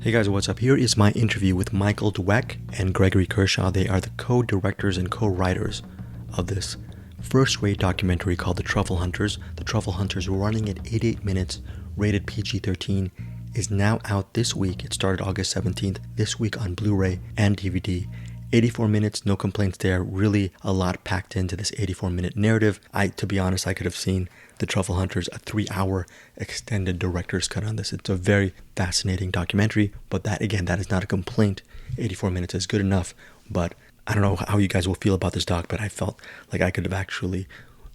Hey guys, what's up? Here is my interview with Michael Dweck and Gregory Kershaw. They are the co-directors and co-writers of this first-rate documentary called The Truffle Hunters. The Truffle Hunters, running at 88 minutes, rated PG-13, is now out this week. It started August 17th, this week on Blu-ray and DVD. 84 minutes, no complaints there. Really a lot packed into this 84-minute narrative. To be honest, I could have seen The Truffle Hunters, a 3-hour extended director's cut on this. It's a very fascinating documentary, but that is not a complaint. 84 minutes is good enough, but I don't know how you guys will feel about this doc, but I felt like I could have actually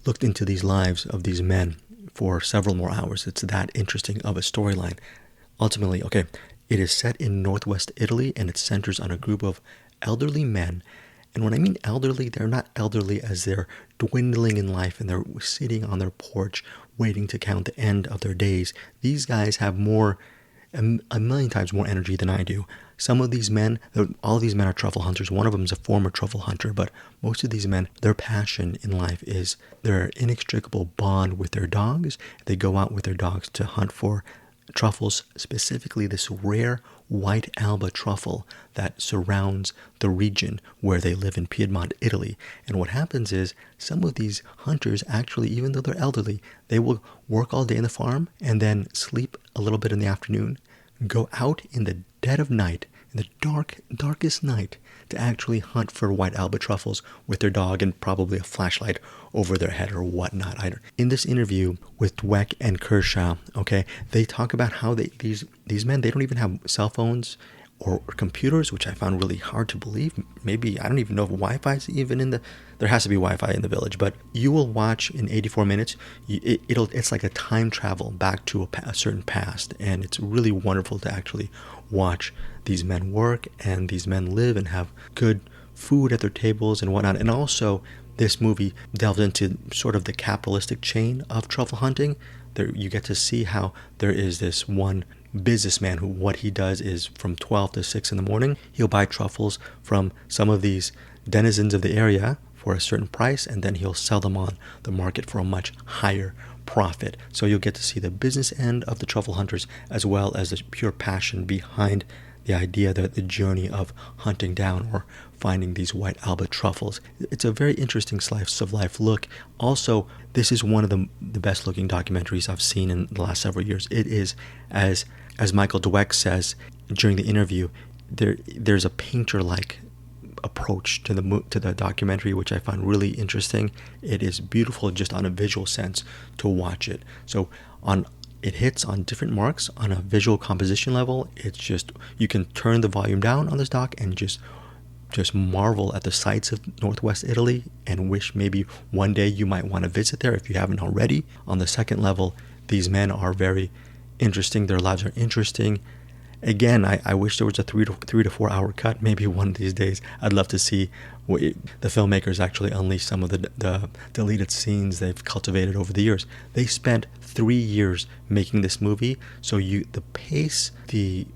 looked into these lives of these men for several more hours. It's that interesting of a storyline. Ultimately, it is set in northwest Italy, and it centers on a group of elderly men. And when I mean elderly, they're not elderly as they're dwindling in life and they're sitting on their porch waiting to count the end of their days. These guys have a million times more energy than I do. Some of these men, all of these men are truffle hunters. One of them is a former truffle hunter, but most of these men, their passion in life is their inextricable bond with their dogs. They go out with their dogs to hunt for truffles, specifically this rare white alba truffle that surrounds the region where they live in Piedmont, Italy. And what happens is some of these hunters actually, even though they're elderly, they will work all day in the farm and then sleep a little bit in the afternoon, go out in the dead of night, in the darkest night, to actually hunt for white alba truffles with their dog and probably a flashlight over their head or whatnot. In this interview with Dweck and Kershaw, they talk about how these men, they don't even have cell phones or computers, which I found really hard to believe. Maybe, I don't even know if Wi-Fi is even there has to be Wi-Fi in the village, but you will watch in 84 minutes, it's like a time travel back to a certain past, and it's really wonderful to actually watch these men work and these men live and have good food at their tables and whatnot. And also, this movie delves into sort of the capitalistic chain of truffle hunting. There, you get to see how there is this one businessman who, what he does is from 12 to 6 in the morning, he'll buy truffles from some of these denizens of the area for a certain price, and then he'll sell them on the market for a much higher profit. So you'll get to see the business end of the truffle hunters as well as the pure passion behind the idea, that the journey of hunting down or finding these white alba truffles. It's a very interesting slice of life look. Also, this is one of the best looking documentaries I've seen in the last several years. It is, as Michael Dweck says during the interview, there's a painter-like approach to the documentary, which I found really interesting. It is beautiful just on a visual sense to watch it. So it hits on different marks on a visual composition level. It's just, you can turn the volume down on this doc and just marvel at the sights of Northwest Italy and wish maybe one day you might want to visit there if you haven't already. On the second level, these men are very interesting. Their lives are interesting. Again, I wish there was a 3 to 4 hour cut. Maybe one of these days I'd love to see the filmmakers actually unleash some of the deleted scenes they've cultivated over the years. They spent 3 years making this movie, so the pace, the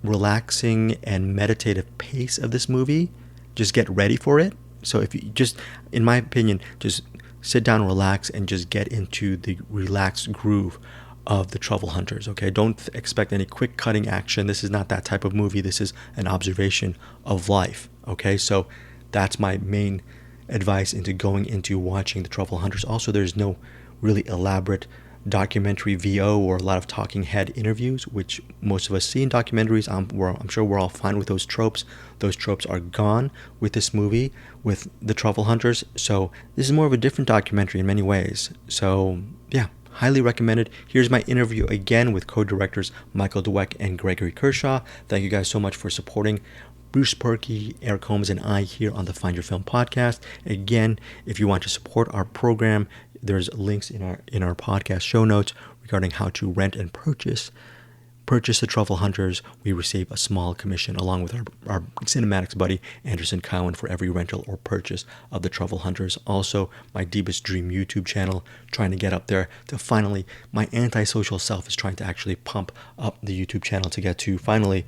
relaxing and meditative pace of this movie, just get ready for it. So if you just, in my opinion, just sit down, relax, and just get into the relaxed groove of the Truffle Hunters. Don't expect any quick cutting action. This is not that type of movie. This is an observation of life. So that's my main advice into going into watching the Truffle Hunters. Also, there's no really elaborate documentary VO or a lot of talking head interviews, which most of us see in documentaries. I'm sure we're all fine with those tropes. Those tropes are gone with this movie, with the Truffle Hunters. So this is more of a different documentary in many ways. So yeah, highly recommended. Here's my interview again with co-directors Michael Dweck and Gregory Kershaw. Thank you guys so much for supporting Bruce Purkey, Eric Holmes, and I here on the Find Your Film podcast. Again, if you want to support our program, there's links in our podcast show notes regarding how to rent and purchase the Truffle Hunters. We receive a small commission along with our cinematics buddy Anderson Cowan for every rental or purchase of the Truffle Hunters. Also, my Deepest Dream YouTube channel, trying to get up there to finally, my antisocial self is trying to actually pump up the YouTube channel to get to finally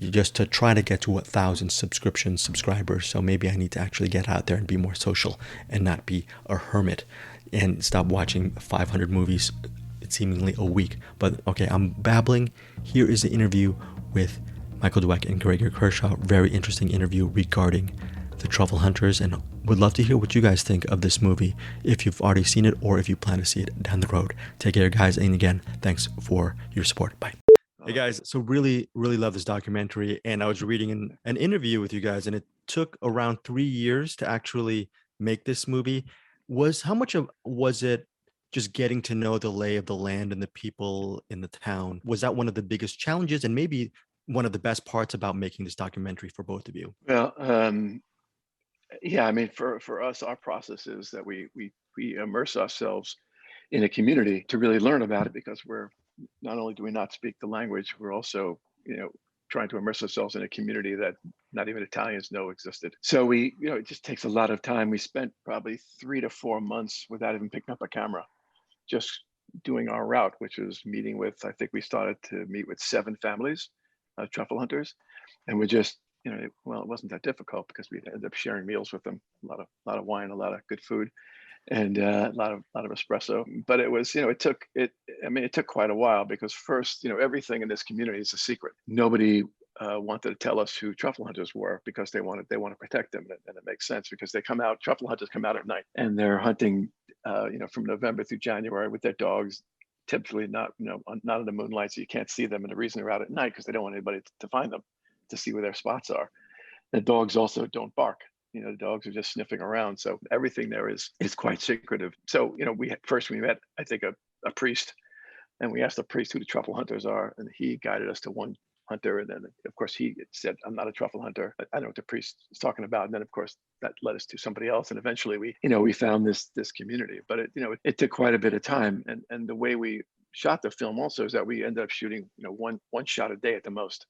just to try to get to 1,000 subscribers. So maybe I need to actually get out there and be more social and not be a hermit and stop watching 500 movies seemingly a week. But okay, I'm babbling. Here is the interview with Michael Dweck and Gregory Kershaw. Very interesting interview regarding the Truffle Hunters, and would love to hear what you guys think of this movie, if you've already seen it or if you plan to see it down the road. Take care, guys, and again, thanks for your support. Bye. Hey guys, so really, really love this documentary, and I was reading an interview with you guys, and it took around 3 years to actually make this movie. How much of was it just getting to know the lay of the land and the people in the town? Was that one of the biggest challenges, and maybe one of the best parts about making this documentary for both of you? Well, yeah, I mean, for us, our process is that we immerse ourselves in a community to really learn about it, because we're not only do we not speak the language, we're also, trying to immerse ourselves in a community that not even Italians know existed. So it just takes a lot of time. We spent probably 3 to 4 months without even picking up a camera, just doing our route, which was meeting with, I think we started to meet with 7 families of truffle hunters, and we just, well, it wasn't that difficult because we ended up sharing meals with them, a lot of wine, a lot of good food, and a lot of espresso. But it was, it took quite a while, because first, everything in this community is a secret. Nobody wanted to tell us who truffle hunters were, because they want to protect them, and it makes sense, because truffle hunters come out at night, and they're hunting, from November through January with their dogs, typically not in the moonlight, so you can't see them. And the reason they're out at night, because they don't want anybody to find them, to see where their spots are. The dogs also don't bark. The dogs are just sniffing around. So everything there is quite secretive. So, we met, I think, a priest, and we asked the priest who the truffle hunters are, and he guided us to one hunter. And then, of course, he said, "I'm not a truffle hunter. I know what the priest is talking about." And then, of course, that led us to somebody else. And eventually we found this community. But it took quite a bit of time. And the way we shot the film also is that we ended up shooting, one shot a day at the most.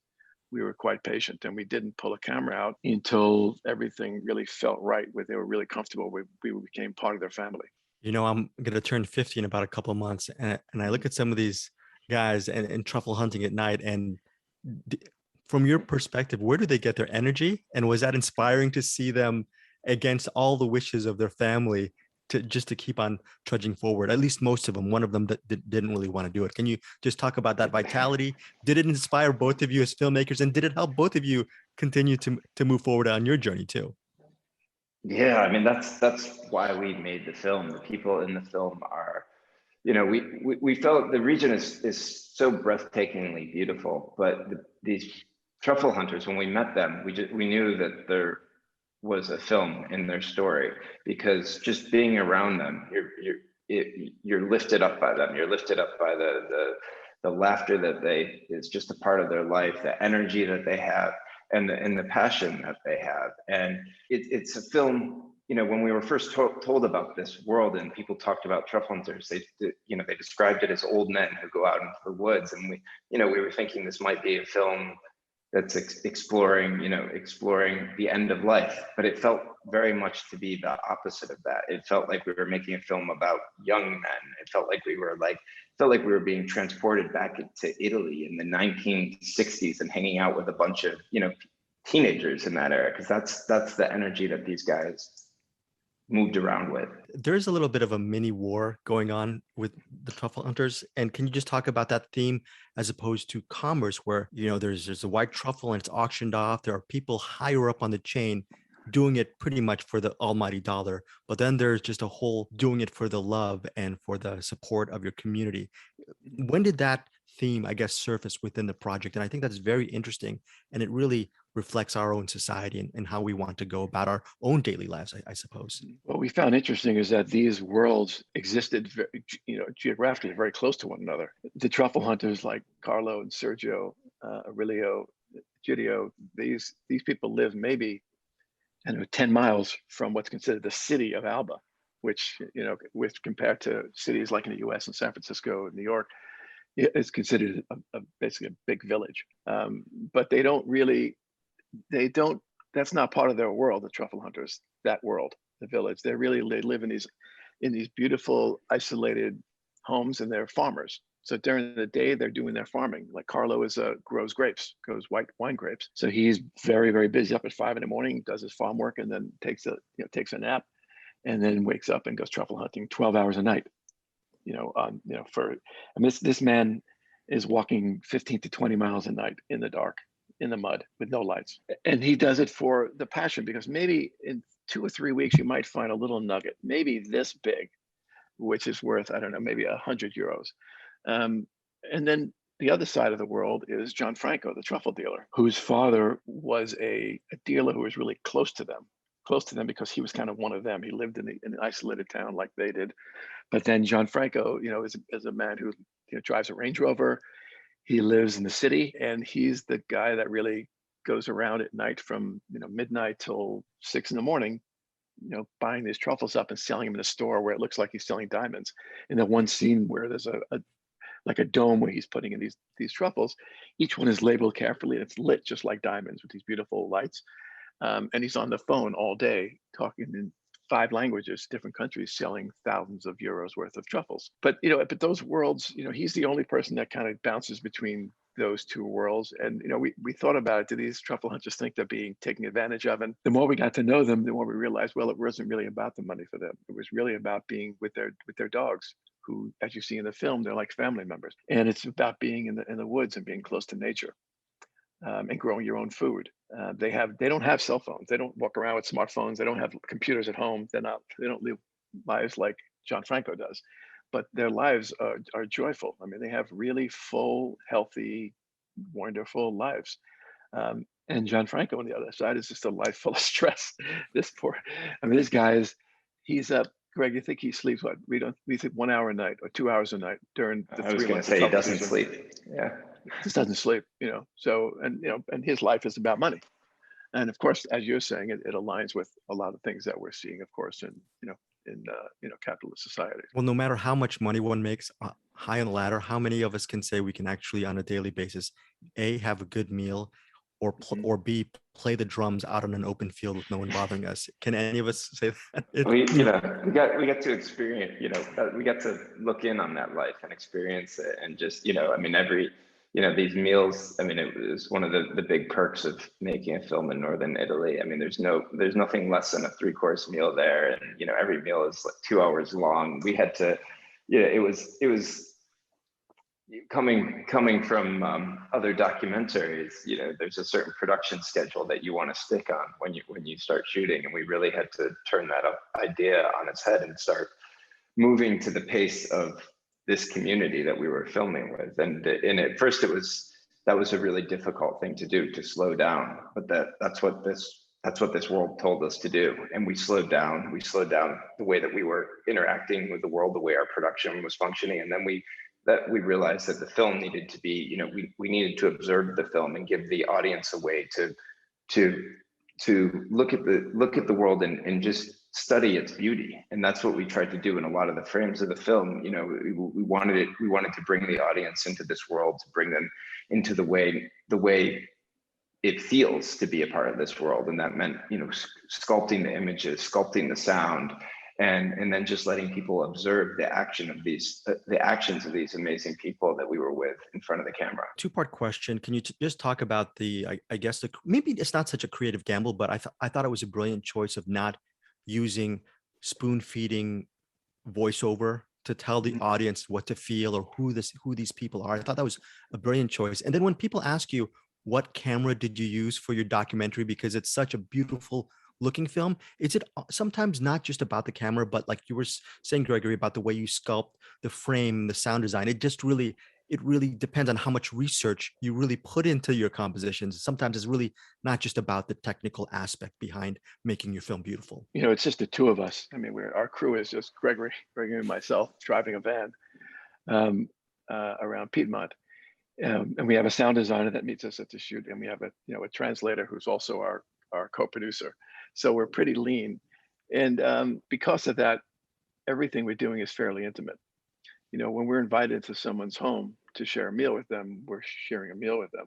We were quite patient, and we didn't pull a camera out until everything really felt right, where they were really comfortable. We became part of their family. I'm going to turn 50 in about a couple of months, and I look at some of these guys and truffle hunting at night, and d- from your perspective, where do they get their energy? And was that inspiring to see them against all the wishes of their family to keep on trudging forward? At least most of them. One of them that didn't really want to do it. Can you just talk about that vitality? Did it inspire both of you as filmmakers, and did it help both of you continue to move forward on your journey too? Yeah, I mean that's why we made the film. The people in the film are, we felt the region is so breathtakingly beautiful, but these truffle hunters, when we met them, we knew that there was a film in their story, because just being around them, you're lifted up by them. You're lifted up by the laughter is just a part of their life, the energy that they have, and the passion that they have. And it's a film. When we were first told about this world, and people talked about truffle hunters, they described it as old men who go out into the woods, and we were thinking this might be a film that's exploring the end of life, but it felt very much to be the opposite of that. It felt like we were making a film about young men. It felt like we were being transported back to Italy in the 1960s and hanging out with a bunch of teenagers in that era, because that's the energy that these guys moved around with. There's a little bit of a mini war going on with the truffle hunters, and can you just talk about that theme, as opposed to commerce, where there's a white truffle and it's auctioned off. There are people higher up on the chain doing it pretty much for the almighty dollar, but then there's just a whole doing it for the love and for the support of your community. When did that theme, I guess, surface within the project? And I think that's very interesting, and it really reflects our own society and how we want to go about our own daily lives, I suppose. What we found interesting is that these worlds existed, geographically very close to one another. The truffle hunters like Carlo and Sergio, Aurelio, Gidio, these people live maybe 10 miles from what's considered the city of Alba, which compared to cities like in the U.S. and San Francisco, New York, is considered basically a big village. But they don't. That's not part of their world. The truffle hunters, that world, the village. They live in these beautiful isolated homes, and they're farmers. So during the day, they're doing their farming. Like Carlo grows white wine grapes. So he's very, very busy up at 5 a.m, does his farm work, and then takes a nap, and then wakes up and goes truffle hunting 12 hours a night. this man is walking 15 to 20 miles a night in the dark, in the mud with no lights. And he does it for the passion, because maybe in 2 or 3 weeks, you might find a little nugget, maybe this big, which is worth, I don't know, maybe 100 euros. And then the other side of the world is Gianfranco, the truffle dealer, whose father was a dealer who was really close to them because he was kind of one of them. He lived in an isolated town like they did. But then Gianfranco, is a man who drives a Range Rover. He lives in the city, and he's the guy that really goes around at night from midnight till 6 in the morning, buying these truffles up and selling them in a store where it looks like he's selling diamonds. In the one scene where there's like a dome where he's putting in these truffles, each one is labeled carefully, and it's lit just like diamonds with these beautiful lights. And he's on the phone all day talking in 5 languages, different countries, selling thousands of euros worth of truffles. But those worlds, he's the only person that kind of bounces between those two worlds. And we thought about it. Do these truffle hunters think they're being taken advantage of? And the more we got to know them, the more we realized, well, it wasn't really about the money for them. It was really about being with their dogs, who, as you see in the film, they're like family members. And it's about being in the woods and being close to nature. And growing your own food. They don't have cell phones. They don't walk around with smartphones. They don't have computers at home. They don't live lives like Gianfranco does, but their lives are joyful. I mean, they have really full, healthy, wonderful lives. And Gianfranco on the other side is just a life full of stress. This guy he's up. Greg, you think he sleeps what? We think 1 hour a night or 2 hours a night during the 3 months. I was going to say he doesn't sleep. Yeah. Just doesn't sleep, so, and his life is about money. And of course, as you're saying, it aligns with a lot of things that we're seeing, of course, in capitalist society. Well, no matter how much money one makes high on the ladder, how many of us can say we can actually on a daily basis, A, have a good meal, or B, play the drums out on an open field with no one bothering us? Can any of us say that? We got to experience, we got to look in on that life and experience it, and just, these meals. I mean, it was one of the big perks of making a film in northern Italy. I mean, there's nothing less than a 3-course meal there, and every meal is like 2 hours long. We had to, it was coming from other documentaries. There's a certain production schedule that you want to stick on when you start shooting, and we really had to turn that idea on its head and start moving to the pace of this community that we were filming with. And at first that was a really difficult thing to do, to slow down, but that's what this world told us to do. And we slowed down the way that we were interacting with the world, the way our production was functioning. And then we realized that the film needed to be, we needed to observe the film and give the audience a way to look at the world and just study its beauty. And that's what we tried to do in a lot of the frames of the film. We wanted to bring the audience into this world, to bring them into the way it feels to be a part of this world. And that meant, sculpting the images, sculpting the sound, and then just letting people observe the actions of these amazing people that we were with in front of the camera. 2-part question. Can you just talk about maybe it's not such a creative gamble, but I thought it was a brilliant choice of not using spoon feeding voiceover to tell the audience what to feel or who these people are. I thought that was a brilliant choice. And then when people ask you, what camera did you use for your documentary, because it's such a beautiful looking film, is it sometimes not just about the camera, but like you were saying, Gregory, about the way you sculpt the frame, the sound design? It really depends on how much research you really put into your compositions. Sometimes it's really not just about the technical aspect behind making your film beautiful. It's just the two of us. I mean, our crew is just Gregory and myself driving a van around Piedmont. And we have a sound designer that meets us at the shoot, and we have a translator who's also our co-producer. So we're pretty lean, and because of that, everything we're doing is fairly intimate. When we're invited to someone's home to share a meal with them, we're sharing a meal with them,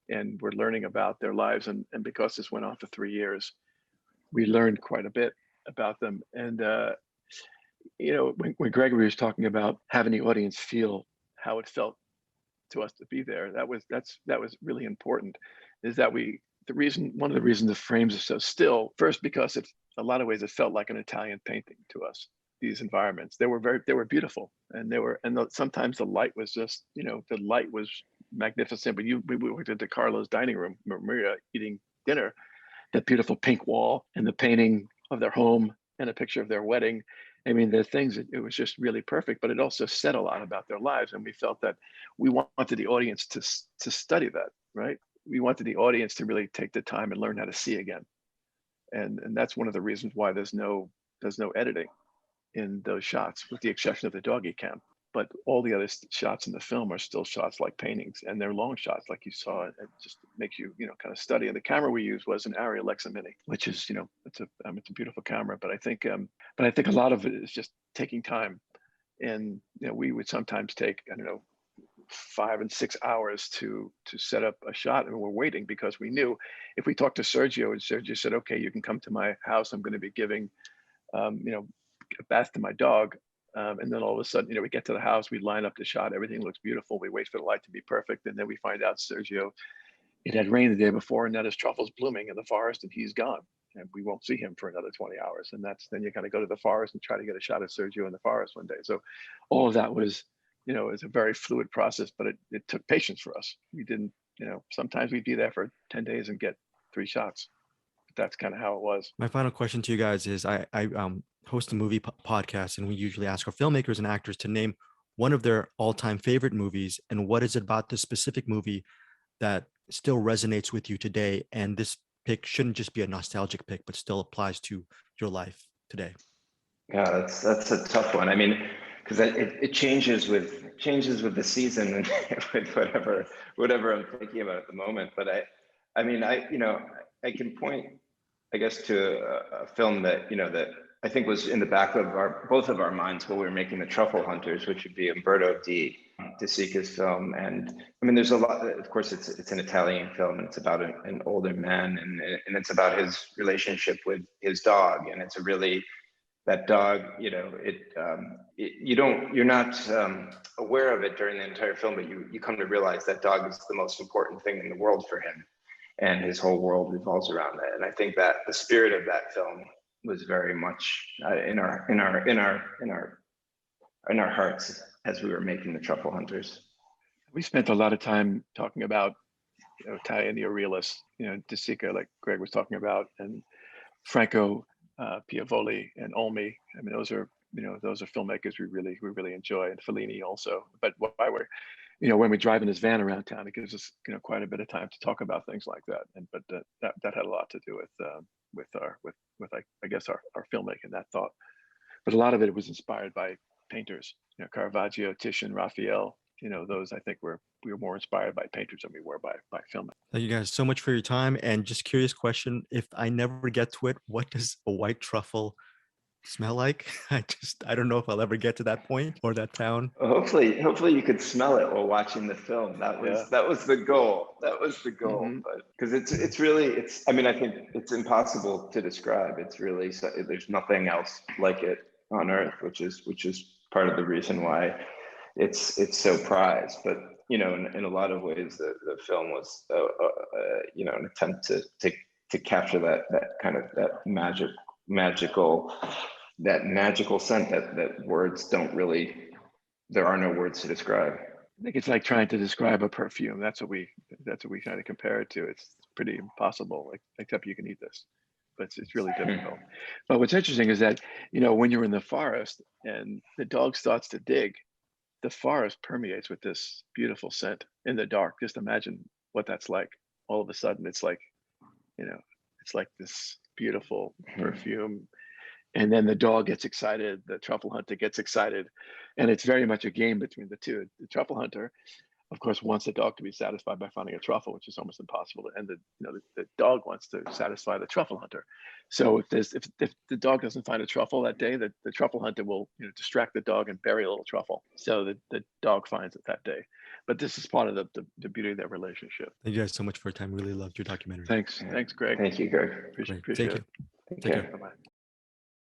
and we're learning about their lives. And because this went on for 3 years, we learned quite a bit about them. And when Gregory was talking about having the audience feel how it felt to us to be there, that was really important. Is that one of the reasons the frames are so still, first because a lot of ways it felt like an Italian painting to us. these environments. They were beautiful, and sometimes the light was just, the light was magnificent. But we went into Carlo's dining room, Maria eating dinner, that beautiful pink wall and the painting of their home and a picture of their wedding. I mean, the things, it was just really perfect, but it also said a lot about their lives. And we felt that we wanted the audience to study that, right? We wanted the audience to really take the time and learn how to see again. And that's one of the reasons why there's no editing in those shots, with the exception of the doggy cam. But all the other shots in the film are still shots like paintings, and they're long shots, like you saw. It just makes you, kind of study. And the camera we used was an Arri Alexa Mini, which is, it's a beautiful camera. But I think a lot of it is just taking time. And we would sometimes take, I don't know, 5 and 6 hours to set up a shot, and we're waiting because we knew if we talked to Sergio and Sergio said, okay, you can come to my house, I'm going to be giving a bath to my dog, and then all of a sudden, we get to the house, we line up the shot, everything looks beautiful, we wait for the light to be perfect, and then we find out Sergio, it had rained the day before, and now his truffle's blooming in the forest and he's gone, and we won't see him for another 20 hours. And then you kind of go to the forest and try to get a shot of Sergio in the forest one day. So all of that was, it's a very fluid process, but it took patience for us. We didn't, sometimes we'd be there for 10 days and get 3 shots. But that's kind of how it was. My final question to you guys is I host a movie podcast, and we usually ask our filmmakers and actors to name one of their all-time favorite movies, and what is it about this specific movie that still resonates with you today, and this pick shouldn't just be a nostalgic pick but still applies to your life today. Yeah, that's a tough one. I mean, because it changes with the season and with whatever I'm thinking about at the moment. But I mean, I can point, I guess, to a film that that I think was in the back of both of our minds while we were making The Truffle Hunters, which would be Umberto De Sica's film. And I mean, there's a lot. Of course, it's an Italian film, and it's about an older man, and it's about his relationship with his dog, and it's a really, that dog, you're not aware of it during the entire film, but you come to realize that dog is the most important thing in the world for him, and his whole world revolves around that. And I think that the spirit of that film was very much in our hearts as we were making The Truffle Hunters. We spent a lot of time talking about Italian neorealists, De Sica, like Greg was talking about, and Franco Piavoli and Olmi. I mean, those are filmmakers we really enjoy, and Fellini also. But why when we drive in his van around town, it gives us quite a bit of time to talk about things like that. And but that had a lot to do with our filmmaking, that thought. But a lot of it was inspired by painters, Caravaggio, Titian, Raphael. Those, I think, we were more inspired by painters than we were by filmmakers. Thank you guys so much for your time. And just curious question, if I never get to it, what does a white truffle smell like? I don't know if I'll ever get to that point or that town. Hopefully you could smell it while watching the film. That was the goal. Mm-hmm. But because it's really, I mean, I think it's impossible to describe. It's really, there's nothing else like it on earth, which is part of the reason why it's so prized. But in a lot of ways, the film was an attempt to capture that kind of that magical scent that words don't really, there are no words to describe. I think it's like trying to describe a perfume. That's what we kind of compare it to. It's pretty impossible, except you can eat this, but it's really difficult. But what's interesting is that, when you're in the forest and the dog starts to dig, the forest permeates with this beautiful scent in the dark. Just imagine what that's like. All of a sudden, it's like, it's like this beautiful perfume. And then the dog gets excited, the truffle hunter gets excited, and it's very much a game between the two. The truffle hunter, of course, wants the dog to be satisfied by finding a truffle, which is almost impossible. And the dog wants to satisfy the truffle hunter. So if the dog doesn't find a truffle that day, the truffle hunter will distract the dog and bury a little truffle, so the dog finds it that day. But this is part of the beauty of that relationship. Thank you guys so much for your time. Really loved your documentary. Thanks, Greg. Thank you, Greg. Appreciate Take it. care. Take care. Bye-bye.